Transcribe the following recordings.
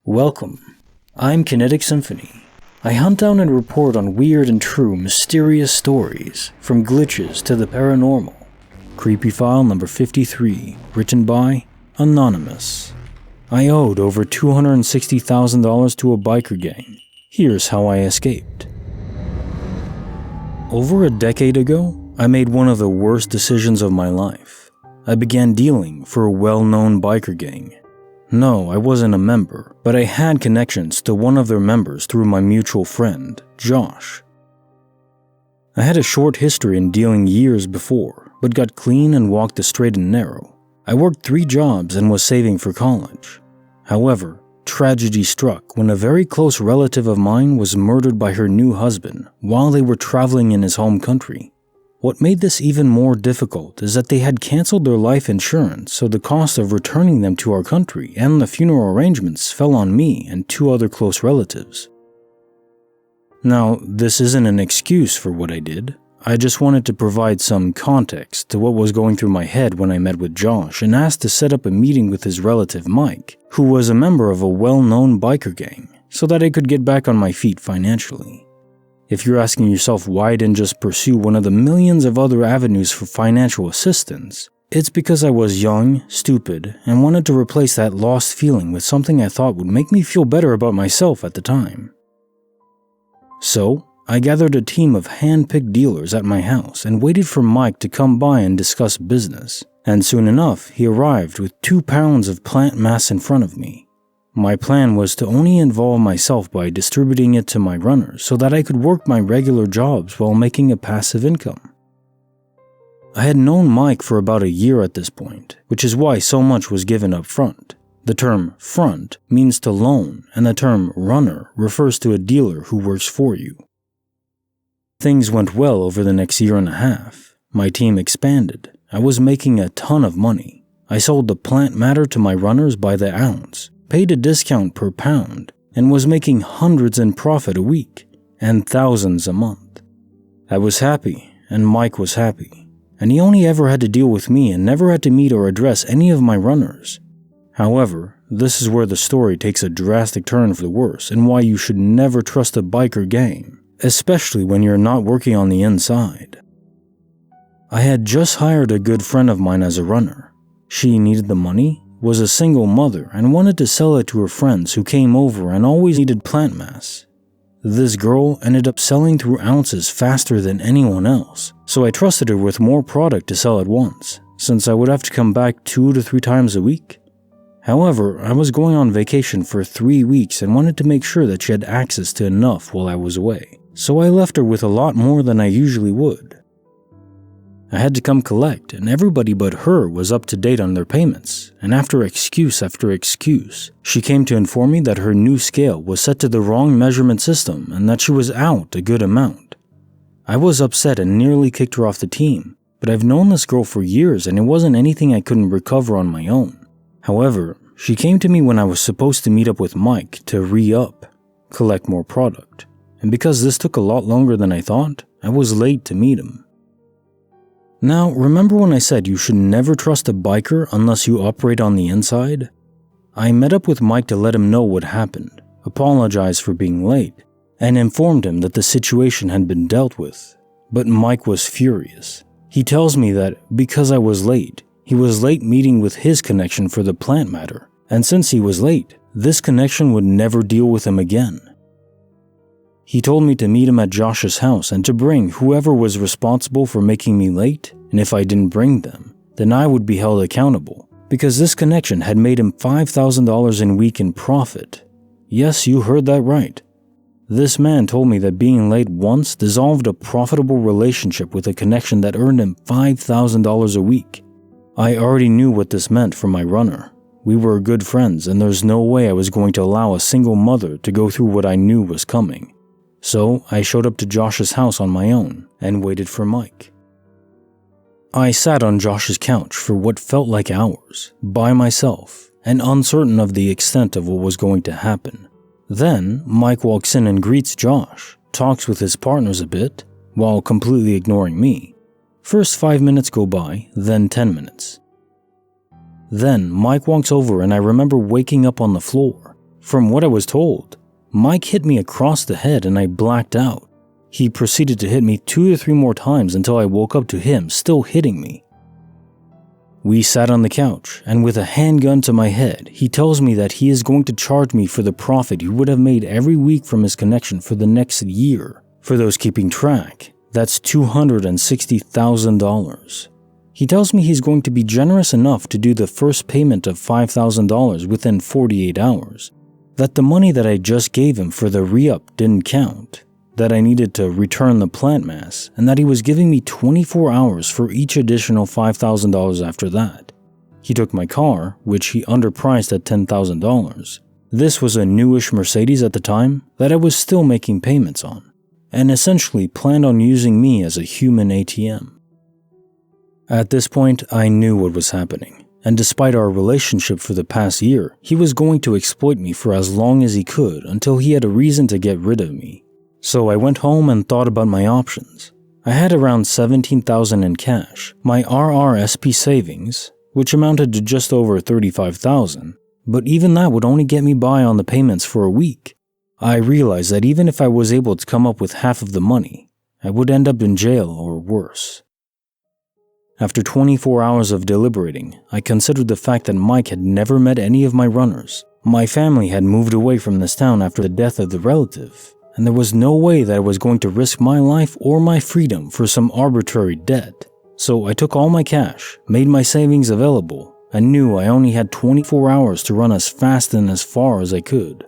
Welcome. I'm Kinetic Symphony. I hunt down and report on weird and true mysterious stories, from glitches to the paranormal. Creepy file number 53, written by Anonymous. I owed over $260,000 to a biker gang. Here's how I escaped. Over a decade ago, I made one of the worst decisions of my life. I began dealing for a well-known biker gang. No, I wasn't a member, but I had connections to one of their members through my mutual friend, Josh. I had a short history in dealing years before, but got clean and walked the straight and narrow. I worked 3 jobs and was saving for college. However, tragedy struck when a very close relative of mine was murdered by her new husband while they were traveling in his home country. What made this even more difficult is that they had canceled their life insurance, so the cost of returning them to our country and the funeral arrangements fell on me and 2 other close relatives. Now, this isn't an excuse for what I did. I just wanted to provide some context to what was going through my head when I met with Josh and asked to set up a meeting with his relative Mike, who was a member of a well-known biker gang, so that I could get back on my feet financially. If you're asking yourself why I didn't just pursue one of the millions of other avenues for financial assistance, it's because I was young, stupid, and wanted to replace that lost feeling with something I thought would make me feel better about myself at the time. So, I gathered a team of hand-picked dealers at my house and waited for Mike to come by and discuss business, and soon enough he arrived with 2 pounds of plant mass in front of me. My plan was to only involve myself by distributing it to my runners so that I could work my regular jobs while making a passive income. I had known Mike for about a year at this point, which is why so much was given up front. The term front means to loan, and the term runner refers to a dealer who works for you. Things went well over the next year and a half. My team expanded. I was making a ton of money. I sold the plant matter to my runners by the ounce, paid a discount per pound, and was making hundreds in profit a week, and thousands a month. I was happy, and Mike was happy, and he only ever had to deal with me and never had to meet or address any of my runners. However, this is where the story takes a drastic turn for the worse and why you should never trust a biker gang, especially when you're not working on the inside. I had just hired a good friend of mine as a runner. She needed the money, was a single mother, and wanted to sell it to her friends who came over and always needed plant mass. This girl ended up selling through ounces faster than anyone else, so I trusted her with more product to sell at once, since I would have to come back 2 to 3 times a week. However, I was going on vacation for 3 weeks and wanted to make sure that she had access to enough while I was away, so I left her with a lot more than I usually would. I had to come collect, and everybody but her was up to date on their payments, and after excuse, she came to inform me that her new scale was set to the wrong measurement system and that she was out a good amount. I was upset and nearly kicked her off the team, but I've known this girl for years and it wasn't anything I couldn't recover on my own. However, she came to me when I was supposed to meet up with Mike to re-up, collect more product, and because this took a lot longer than I thought, I was late to meet him. Now, remember when I said you should never trust a biker unless you operate on the inside? I met up with Mike to let him know what happened, apologized for being late, and informed him that the situation had been dealt with. But Mike was furious. He tells me that because I was late, he was late meeting with his connection for the plant matter, and since he was late, this connection would never deal with him again. He told me to meet him at Josh's house and to bring whoever was responsible for making me late, and if I didn't bring them, then I would be held accountable, because this connection had made him $5,000 a week in profit. Yes, you heard that right. This man told me that being late once dissolved a profitable relationship with a connection that earned him $5,000 a week. I already knew what this meant for my runner. We were good friends, and there's no way I was going to allow a single mother to go through what I knew was coming. So I showed up to Josh's house on my own and waited for Mike. I sat on Josh's couch for what felt like hours, by myself, and uncertain of the extent of what was going to happen. Then Mike walks in and greets Josh, talks with his partners a bit, while completely ignoring me. First 5 minutes go by, then 10 minutes. Then Mike walks over and I remember waking up on the floor. From what I was told, Mike hit me across the head and I blacked out. He proceeded to hit me 2 or 3 more times until I woke up to him still hitting me. We sat on the couch, and with a handgun to my head, he tells me that he is going to charge me for the profit he would have made every week from his connection for the next year. For those keeping track, that's $260,000. He tells me he's going to be generous enough to do the first payment of $5,000 within 48 hours, that the money that I just gave him for the re-up didn't count, that I needed to return the plant mass, and that he was giving me 24 hours for each additional $5,000 after that. He took my car, which he underpriced at $10,000. This was a newish Mercedes at the time that I was still making payments on, and essentially planned on using me as a human ATM. At this point, I knew what was happening. And despite our relationship for the past year, he was going to exploit me for as long as he could until he had a reason to get rid of me. So I went home and thought about my options. I had around $17,000 in cash, my RRSP savings, which amounted to just over $35,000, but even that would only get me by on the payments for a week. I realized that even if I was able to come up with half of the money, I would end up in jail or worse. After 24 hours of deliberating, I considered the fact that Mike had never met any of my runners. My family had moved away from this town after the death of the relative, and there was no way that I was going to risk my life or my freedom for some arbitrary debt. So I took all my cash, made my savings available, and knew I only had 24 hours to run as fast and as far as I could.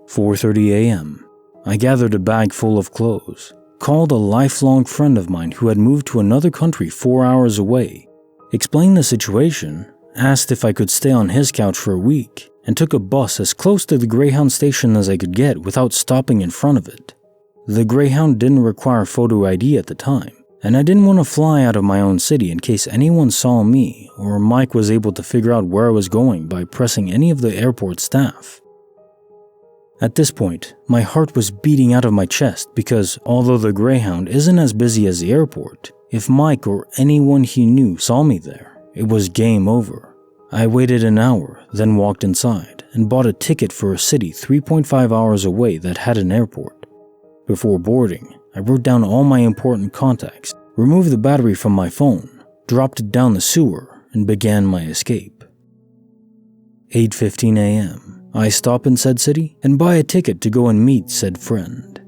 4:30 a.m. I gathered a bag full of clothes, called a lifelong friend of mine who had moved to another country 4 hours away, explained the situation, asked if I could stay on his couch for a week, and took a bus as close to the Greyhound station as I could get without stopping in front of it. The Greyhound didn't require photo ID at the time, and I didn't want to fly out of my own city in case anyone saw me or Mike was able to figure out where I was going by pressing any of the airport staff. At this point, my heart was beating out of my chest because although the Greyhound isn't as busy as the airport, if Mike or anyone he knew saw me there, it was game over. I waited an hour, then walked inside and bought a ticket for a city 3.5 hours away that had an airport. Before boarding, I wrote down all my important contacts, removed the battery from my phone, dropped it down the sewer, and began my escape. 8:15 a.m. I stop in said city and buy a ticket to go and meet said friend.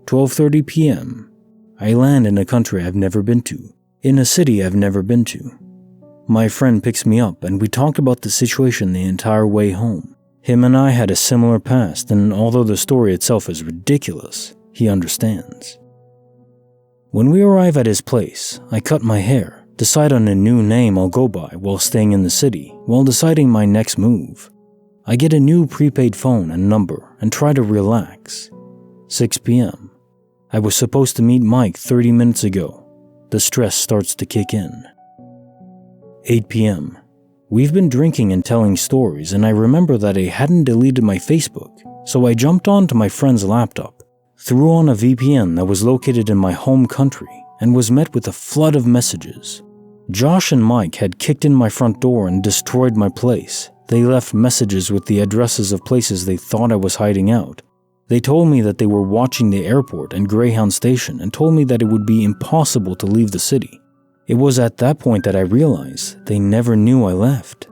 12:30 p.m. I land in a country I've never been to, in a city I've never been to. My friend picks me up and we talked about the situation the entire way home. Him and I had a similar past, and although the story itself is ridiculous, he understands. When we arrive at his place, I cut my hair, decide on a new name I'll go by while staying in the city, while deciding my next move. I get a new prepaid phone and number and try to relax. 6 p.m. I was supposed to meet Mike 30 minutes ago. The stress starts to kick in. 8 p.m. We've been drinking and telling stories, and I remember that I hadn't deleted my Facebook, so I jumped onto my friend's laptop, threw on a VPN that was located in my home country, and was met with a flood of messages. Josh and Mike had kicked in my front door and destroyed my place. They left messages with the addresses of places they thought I was hiding out. They told me that they were watching the airport and Greyhound station and told me that it would be impossible to leave the city. It was at that point that I realized they never knew I left.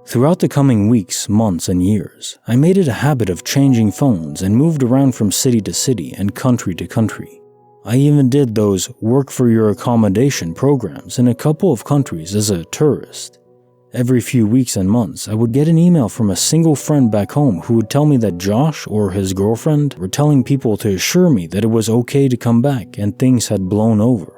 Throughout the coming weeks, months, and years, I made it a habit of changing phones and moved around from city to city and country to country. I even did those work for your accommodation programs in a couple of countries as a tourist. Every few weeks and months, I would get an email from a single friend back home who would tell me that Josh or his girlfriend were telling people to assure me that it was okay to come back and things had blown over.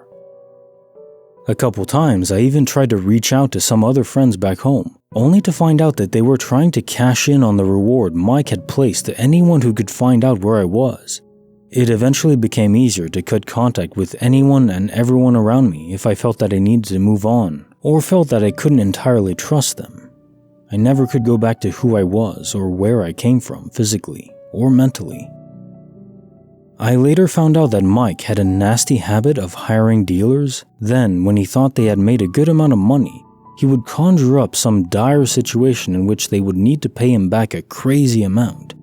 A couple times, I even tried to reach out to some other friends back home, only to find out that they were trying to cash in on the reward Mike had placed to anyone who could find out where I was. It eventually became easier to cut contact with anyone and everyone around me if I felt that I needed to move on, or felt that I couldn't entirely trust them. I never could go back to who I was or where I came from physically or mentally. I later found out that Mike had a nasty habit of hiring dealers. Then, when he thought they had made a good amount of money, he would conjure up some dire situation in which they would need to pay him back a crazy amount.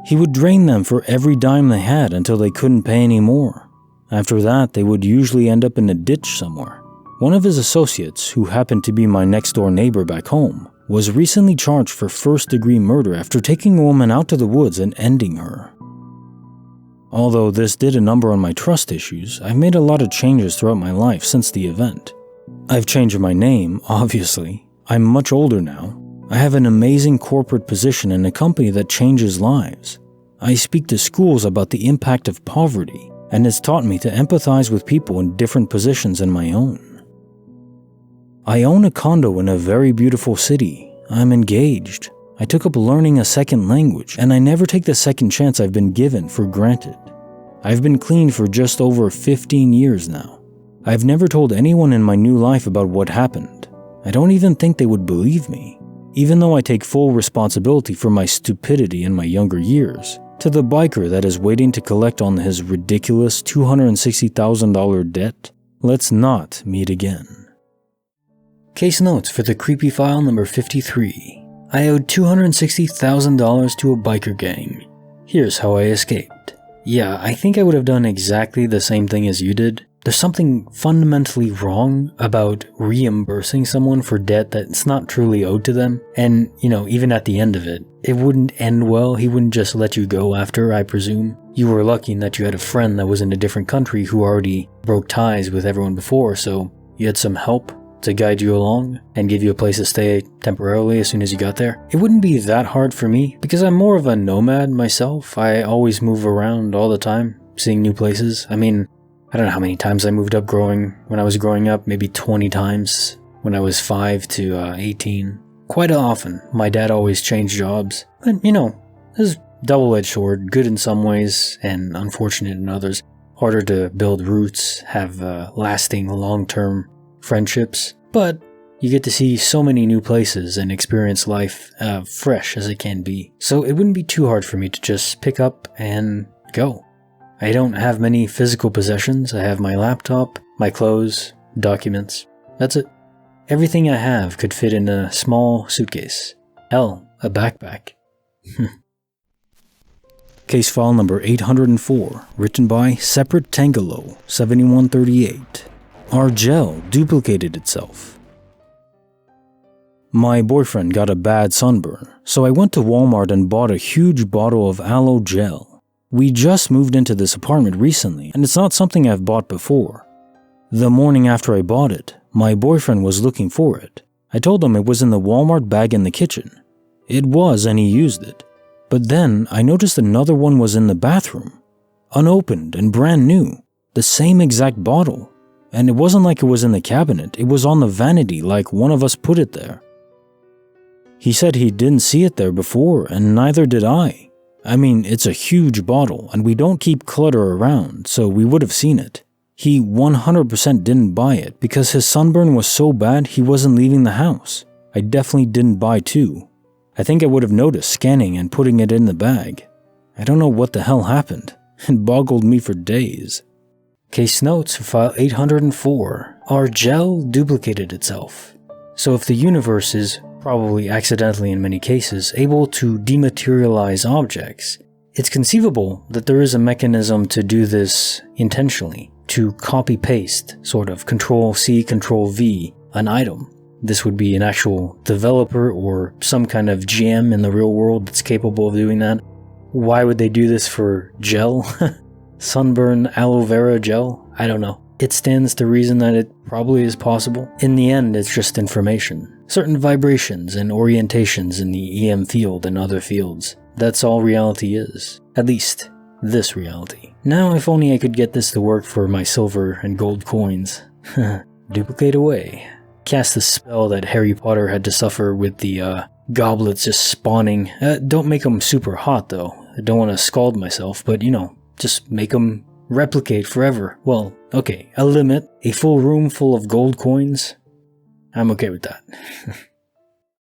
He would drain them for every dime they had until they couldn't pay any more. After that, they would usually end up in a ditch somewhere. One of his associates, who happened to be my next-door neighbor back home, was recently charged for first-degree murder after taking a woman out to the woods and ending her. Although this did a number on my trust issues, I've made a lot of changes throughout my life since the event. I've changed my name, obviously. I'm much older now. I have an amazing corporate position in a company that changes lives. I speak to schools about the impact of poverty, and it's taught me to empathize with people in different positions than my own. I own a condo in a very beautiful city. I'm engaged. I took up learning a second language, and I never take the second chance I've been given for granted. I've been clean for just over 15 years now. I've never told anyone in my new life about what happened. I don't even think they would believe me, even though I take full responsibility for my stupidity in my younger years. To the biker that is waiting to collect on his ridiculous $260,000 debt, let's not meet again. Case notes for the creepy file number 53. I owed $260,000 to a biker gang. Here's how I escaped. Yeah, I think I would have done exactly the same thing as you did. There's something fundamentally wrong about reimbursing someone for debt that's not truly owed to them. And, even at the end of it, it wouldn't end well. He wouldn't just let you go after, I presume. You were lucky in that you had a friend that was in a different country who already broke ties with everyone before, so you had some help to guide you along and give you a place to stay temporarily as soon as you got there. It wouldn't be that hard for me because I'm more of a nomad myself. I always move around all the time, seeing new places. I don't know how many times I moved up when I was growing up, maybe 20 times when I was 5 to 18. Quite often. My dad always changed jobs. But, this double-edged sword, good in some ways and unfortunate in others. Harder to build roots, have lasting long-term friendships, but you get to see so many new places and experience life fresh as it can be. So it wouldn't be too hard for me to just pick up and go. I don't have many physical possessions. I have my laptop, my clothes, documents. That's it. Everything I have could fit in a small suitcase. Hell, a backpack. Case file number 804, written by Separate Tangelo, 7138. Our gel duplicated itself. My boyfriend got a bad sunburn, so I went to Walmart and bought a huge bottle of aloe gel. We just moved into this apartment recently, and it's not something I've bought before. The morning after I bought it, my boyfriend was looking for it. I told him it was in the Walmart bag in the kitchen. It was, and he used it. But then I noticed another one was in the bathroom, unopened and brand new, the same exact bottle. And it wasn't like it was in the cabinet, it was on the vanity like one of us put it there. He said he didn't see it there before, and neither did I. It's a huge bottle, and we don't keep clutter around, so we would have seen it. He 100% didn't buy it because his sunburn was so bad he wasn't leaving the house. I definitely didn't buy two. I think I would have noticed scanning and putting it in the bag. I don't know what the hell happened. It boggled me for days. Case notes for file 804. Our gel duplicated itself. So if the universe is, probably accidentally in many cases, able to dematerialize objects, it's conceivable that there is a mechanism to do this intentionally, to copy-paste, sort of, Control-C, Control-V, an item. This would be an actual developer or some kind of GM in the real world that's capable of doing that. Why would they do this for gel? Sunburn aloe vera gel? I don't know. It stands to reason that it probably is possible. In the end, it's just information. Certain vibrations and orientations in the EM field and other fields. That's all reality is. At least, this reality. Now, if only I could get this to work for my silver and gold coins. Duplicate away. Cast the spell that Harry Potter had to suffer with the goblets just spawning. Don't make them super hot, though. I don't want to scald myself, but just make them replicate forever. Well, okay, a limit, a full room full of gold coins. I'm okay with that.